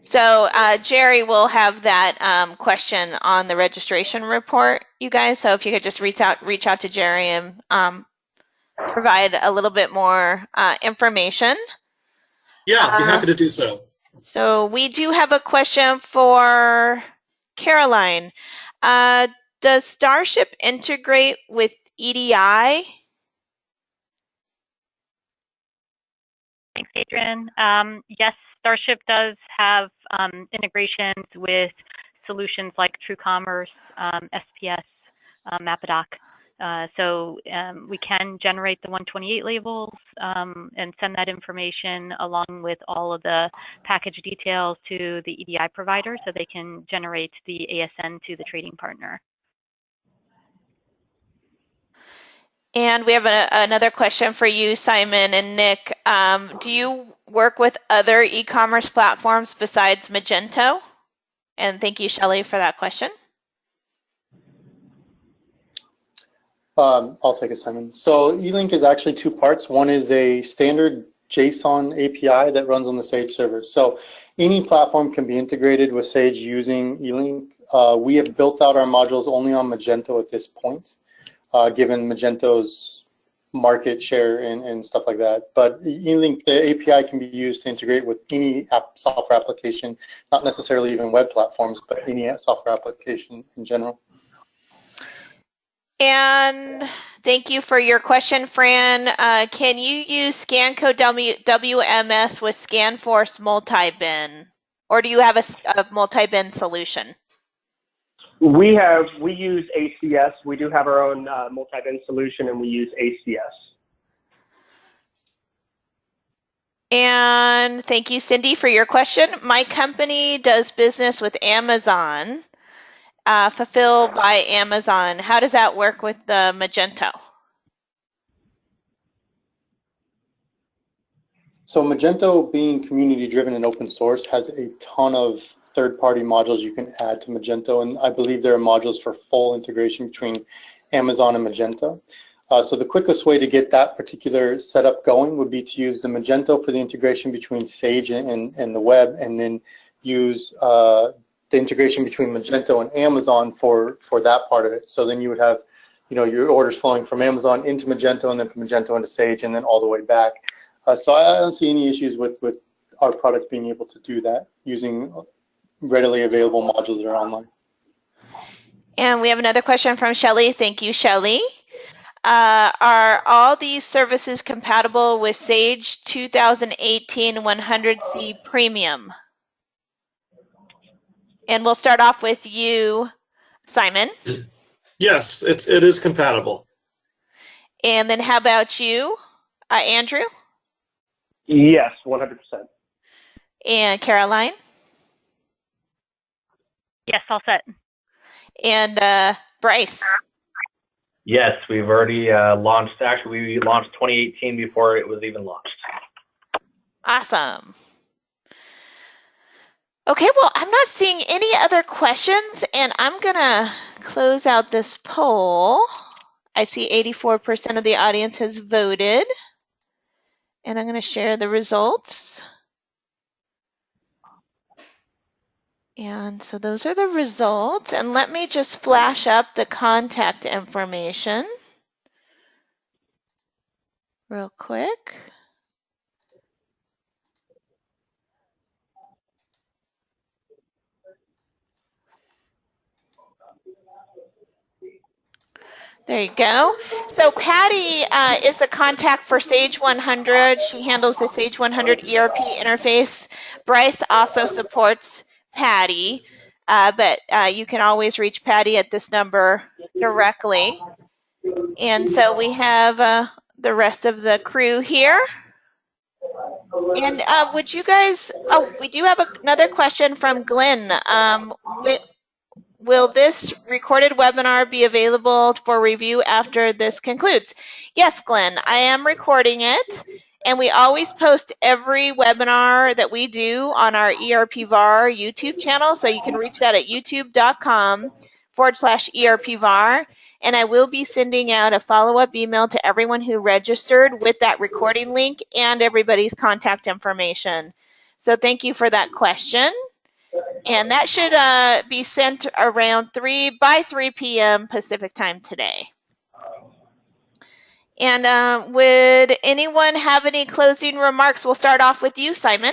[SPEAKER 1] So Jerry will have that question on the registration report, you guys. So if you could just reach out to Jerry and provide a little bit more information.
[SPEAKER 2] Yeah, I'd be happy to do so.
[SPEAKER 1] So we do have a question for Caroline. Does Starship integrate with EDI?
[SPEAKER 5] Thanks, Adrian. Yes, Starship does have integrations with solutions like TrueCommerce, SPS, Mapadoc. So we can generate the 128 labels and send that information along with all of the package details to the EDI provider so they can generate the ASN to the trading partner.
[SPEAKER 1] And we have another question for you, Simon and Nick. Do you work with other e-commerce platforms besides Magento? And thank you, Shelley, for that question.
[SPEAKER 3] I'll take it, Simon. So eLink is actually two parts. One is a standard JSON API that runs on the Sage server. So any platform can be integrated with Sage using eLink. We have built out our modules only on Magento at this point, given Magento's market share and stuff like that. But eLink, the API can be used to integrate with any software application, not necessarily even web platforms, but any software application in general.
[SPEAKER 1] And thank you for your question, Fran. Can you use ScanCode WMS with ScanForce multi-bin? Or do you have a multi-bin solution?
[SPEAKER 4] We use ACS. We do have our own multi-bin solution, and we use ACS.
[SPEAKER 1] And thank you, Cindy, for your question. My company does business with Amazon, fulfilled by Amazon. How does that work with the Magento?
[SPEAKER 3] So Magento, being community-driven and open source, has a ton of third-party modules you can add to Magento, and I believe there are modules for full integration between Amazon and Magento. So the quickest way to get that particular setup going would be to use the Magento for the integration between Sage and the web, and then use the integration between Magento and Amazon for that part of it. So then you would have, your orders flowing from Amazon into Magento, and then from Magento into Sage, and then all the way back. So I don't see any issues with our product being able to do that using readily available modules that are online.
[SPEAKER 1] And we have another question from Shelley. Thank you, Shelley. Are all these services compatible with Sage 2018 100C Premium? And we'll start off with you, Simon.
[SPEAKER 2] Yes, it is compatible.
[SPEAKER 1] And then how about you, Andrew?
[SPEAKER 4] Yes, 100%.
[SPEAKER 1] And Caroline?
[SPEAKER 5] Yes, all set.
[SPEAKER 1] And Bryce?
[SPEAKER 6] Yes, we've already launched. Actually, we launched 2018 before it was even launched.
[SPEAKER 1] Awesome. Okay, well, I'm not seeing any other questions, and I'm going to close out this poll. I see 84% of the audience has voted, and I'm going to share the results. And so those are the results, and let me just flash up the contact information real quick. There you go. So Patty is the contact for Sage 100. She handles the Sage 100 ERP interface. Bryce also supports Patty, but you can always reach Patty at this number directly. And so we have the rest of the crew here. And would you guys, we do have another question from Glenn. Will this recorded webinar be available for review after this concludes? Yes, Glenn, I am recording it, and we always post every webinar that we do on our ERP VAR YouTube channel, so you can reach that at youtube.com/ERP VAR, and I will be sending out a follow-up email to everyone who registered with that recording link and everybody's contact information. So thank you for that question. And that should be sent around 3 p.m. Pacific time today. And would anyone have any closing remarks? We'll start off with you, Simon.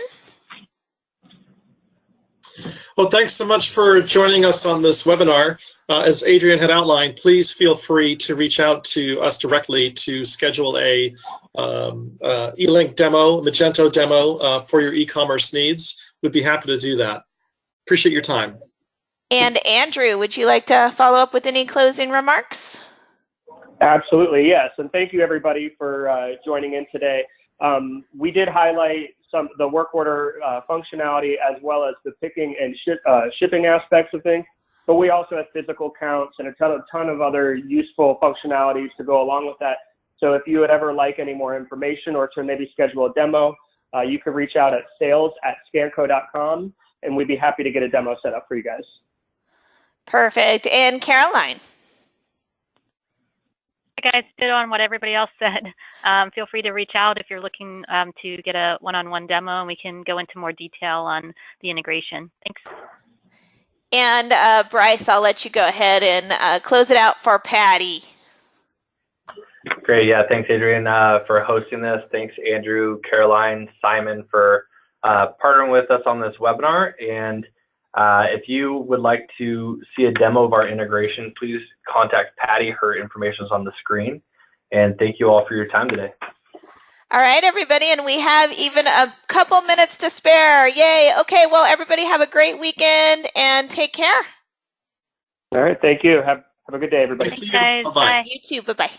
[SPEAKER 2] Well, thanks so much for joining us on this webinar. As Adrian had outlined, please feel free to reach out to us directly to schedule a eLink demo, Magento demo for your e-commerce needs. We'd be happy to do that. Appreciate your time.
[SPEAKER 1] And Andrew, would you like to follow up with any closing remarks?
[SPEAKER 4] Absolutely, yes. And thank you, everybody, for joining in today. We did highlight the work order functionality as well as the picking and shipping aspects of things. But we also have physical counts and a ton of other useful functionalities to go along with that. So if you would ever like any more information or to maybe schedule a demo, you can reach out at sales@scanco.com. And we'd be happy to get a demo set up for you guys.
[SPEAKER 1] Perfect. And Caroline?
[SPEAKER 5] Hey guys, did on what everybody else said. Feel free to reach out if you're looking to get a one-on-one demo, and we can go into more detail on the integration. Thanks.
[SPEAKER 1] And Bryce, I'll let you go ahead and close it out for Patty.
[SPEAKER 6] Great. Yeah, thanks, Adrian, for hosting this. Thanks, Andrew, Caroline, Simon, for partnering with us on this webinar. And if you would like to see a demo of our integration, please contact Patty. Her information is on the screen. And thank you all for your time today.
[SPEAKER 1] All right, everybody, and we have even a couple minutes to spare. Yay. Okay, well, everybody have a great weekend and take care.
[SPEAKER 4] All right, thank you. Have a good day, everybody.
[SPEAKER 2] Thank you.
[SPEAKER 5] Guys,
[SPEAKER 2] Bye-bye.
[SPEAKER 1] You too. Bye-bye.